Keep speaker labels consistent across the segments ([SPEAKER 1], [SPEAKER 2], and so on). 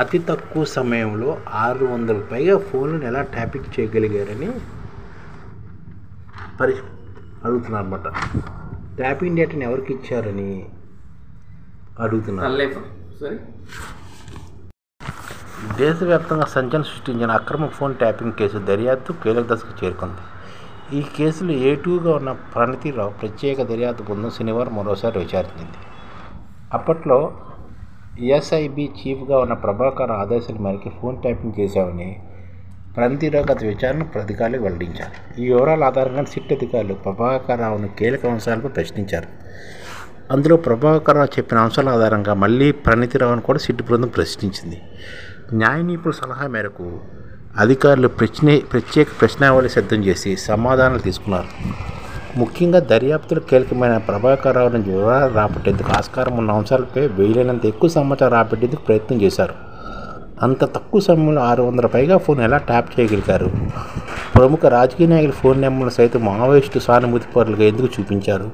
[SPEAKER 1] అతి తక్కువ సమయంలో 600 పైగా ఫోన్లను ఎలా ట్యాపింగ్ చేయగలిగారని అడుగుతున్నారు అనమాట. ట్యాపింగ్ డేటాని ఎవరికి ఇచ్చారని అడుగుతున్నారు. దేశవ్యాప్తంగా సంచలనం సృష్టించిన అక్రమ ఫోన్ ట్యాపింగ్ కేసు దర్యాప్తు కీలక దశకు చేరుకుంది. ఈ కేసులో A2గా ఉన్న ప్రణతిరావు ప్రత్యేక దర్యాప్తు బృందం శనివారం మరోసారి విచారించింది. అప్పట్లో SIB చీఫ్గా ఉన్న ప్రభాకర్ ఆదేశాల మేరకు ఫోన్ ట్యాపింగ్ చేశామని ప్రణతిరావు గత విచారణకు అధికారులకు వెల్లడించారు. ఈ వివరాల ఆధారంగా సిట్ అధికారులు ప్రభాకర్ రావును కీలక అంశాలపై ప్రశ్నించారు. అందులో ప్రభాకర్ రావు చెప్పిన అంశాల ఆధారంగా మళ్ళీ ప్రణతిరావును కూడా సిట్ బృందం ప్రశ్నించింది. న్యాయ నిపుణుల సలహా మేరకు అధికారులు ప్రత్యేక ప్రశ్నావళి సిద్ధం చేసి సమాధానాలు తీసుకున్నారు. ముఖ్యంగా దర్యాప్తులో కీలకమైన ప్రభాకర్ రావు నుంచి వివరాలు రాబట్టేందుకు ఆస్కారం ఉన్న అంశాలపై వీలైనంత ఎక్కువ సమాచారం రాబట్టేందుకు ప్రయత్నం చేశారు. అంత తక్కువ సమయంలో 600 పైగా ఫోన్ ఎలా ట్యాప్ చేయగలిగారు? ప్రముఖ రాజకీయ నాయకుల ఫోన్ నెంబర్లు సైతం మావోయిస్టు సానుభూతి పరులుగా ఎందుకు చూపించారు?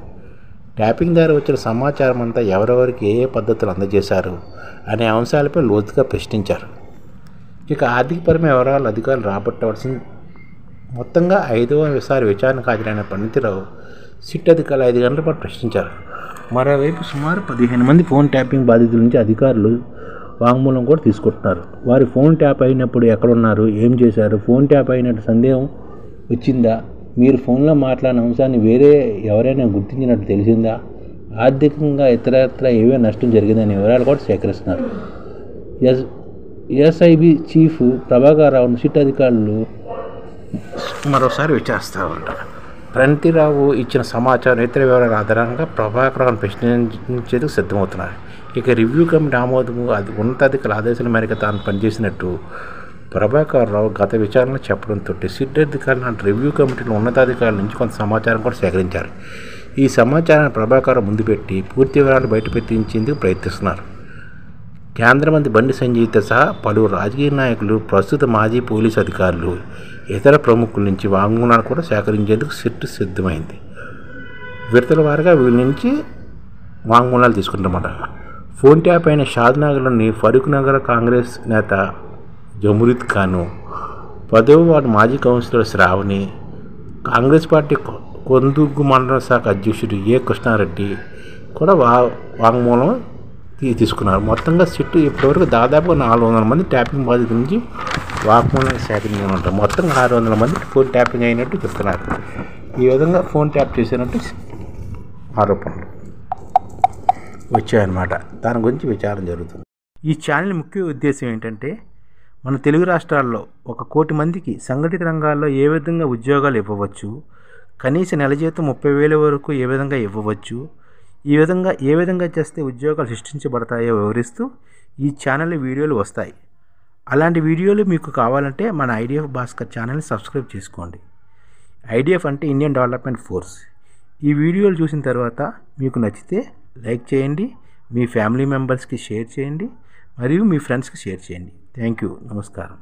[SPEAKER 1] ట్యాపింగ్ ద్వారా వచ్చిన సమాచారం అంతా ఎవరెవరికి ఏ పద్ధతులు అందజేశారు అనే అంశాలపై లోతుగా ప్రశ్నించారు. ఇక ఆర్థికపరమైన వివరాలు అధికారులు రాబట్టవలసింది. మొత్తంగా 5వసారి విచారణకు హాజరైన ప్రణతిరావు సిట్ అధికారులు 5 గంటల పాటు ప్రశ్నించారు. మరోవైపు సుమారు 15 మంది ఫోన్ ట్యాపింగ్ బాధితుల నుంచి అధికారులు వాంగ్మూలం కూడా తీసుకుంటున్నారు. వారి ఫోన్ ట్యాప్ అయినప్పుడు ఎక్కడున్నారు, ఏం చేశారు, ఫోన్ ట్యాప్ అయినట్టు సందేహం వచ్చిందా, మీరు ఫోన్లో మాట్లాడిన అంశాన్ని వేరే ఎవరైనా గుర్తించినట్టు తెలిసిందా, ఆర్థికంగా ఇతరత్ర ఏవే నష్టం జరిగిందనే వివరాలు కూడా సేకరిస్తున్నారు. SIB చీఫ్ ప్రభాకర్ రావును సిట్ అధికారులు మరోసారి విచారిస్తారంటారు. ప్రణతిరావు ఇచ్చిన సమాచారం ఇతర వివరాల ఆధారంగా ప్రభాకర్ రావును ప్రశ్నించేందుకు సిద్ధమవుతున్నారు. ఇక రివ్యూ కమిటీ ఆమోదము ఉన్నతాధికారుల ఆదేశాల మేరకు తాను పనిచేసినట్టు ప్రభాకర్ రావు గత విచారణలో చెప్పడంతో సిట్ అధికారులు నాటి రివ్యూ కమిటీలో ఉన్నతాధికారుల నుంచి కొంత సమాచారం కూడా సేకరించారు. ఈ సమాచారాన్ని ప్రభాకర్ రావు ముందు పెట్టి పూర్తి వివరాలు బయటపెట్టించేందుకు ప్రయత్నిస్తున్నారు. కేంద్ర మంత్రి బండి సంజయ్తో సహా పలువురు రాజకీయ నాయకులు, ప్రస్తుత మాజీ పోలీసు అధికారులు, ఇతర ప్రముఖుల నుంచి వాంగ్మూలాలు కూడా సేకరించేందుకు సిట్ సిద్ధమైంది. విడతల వారీగా వీళ్ళ నుంచి వాంగ్మూలాలు తీసుకుంటామన్నమాట. ఫోన్ ట్యాప్ అయిన షాద్నగర్లోని ఫరూక్ నగర్ కాంగ్రెస్ నేత జమురిద్ ఖాను, 10వ వార్డు మాజీ కౌన్సిలర్ శ్రావణి, కాంగ్రెస్ పార్టీ కొందుర్గు మండల శాఖ అధ్యక్షుడు A. కృష్ణారెడ్డి కూడా వాంగ్మూలం తీసుకున్నారు. మొత్తంగా సిట్ ఇప్పటివరకు దాదాపుగా 400 మంది ట్యాపింగ్ బాధితుల నుంచి వాంగ్మూలాన్ని సేకరించారు. మొత్తం 600 మంది ఫోన్ ట్యాపింగ్ అయినట్టు చెప్తున్నారు. ఈ విధంగా ఫోన్ ట్యాప్ చేసినట్టు ఆరోపణలు వచ్చాయన్నమాట. దాని గురించి విచారణ జరుగుతుంది. ఈ ఛానల్ ముఖ్య ఉద్దేశం ఏంటంటే మన తెలుగు రాష్ట్రాల్లో 1 కోటి మందికి సంఘటిత రంగాల్లో ఏ విధంగా ఉద్యోగాలు ఇవ్వవచ్చు, కనీస నెల జీతం 30,000 వరకు ఏ విధంగా ఇవ్వవచ్చు, ఏ విధంగా చేస్తే ఉద్యోగాలు సృష్టించబడతాయో వివరిస్తూ ఈ ఛానల్లో వీడియోలు వస్తాయి. అలాంటి వీడియోలు మీకు కావాలంటే మన IDF భాస్కర్ ఛానల్ని సబ్స్క్రైబ్ చేసుకోండి. IDF అంటే ఇండియన్ డెవలప్మెంట్ ఫోర్స్. ఈ వీడియోలు చూసిన తర్వాత మీకు నచ్చితే లైక్ చేయండి, మీ ఫ్యామిలీ మెంబర్స్కి షేర్ చేయండి, మరియు మీ ఫ్రెండ్స్కి షేర్ చేయండి. Thank you. నమస్కారం.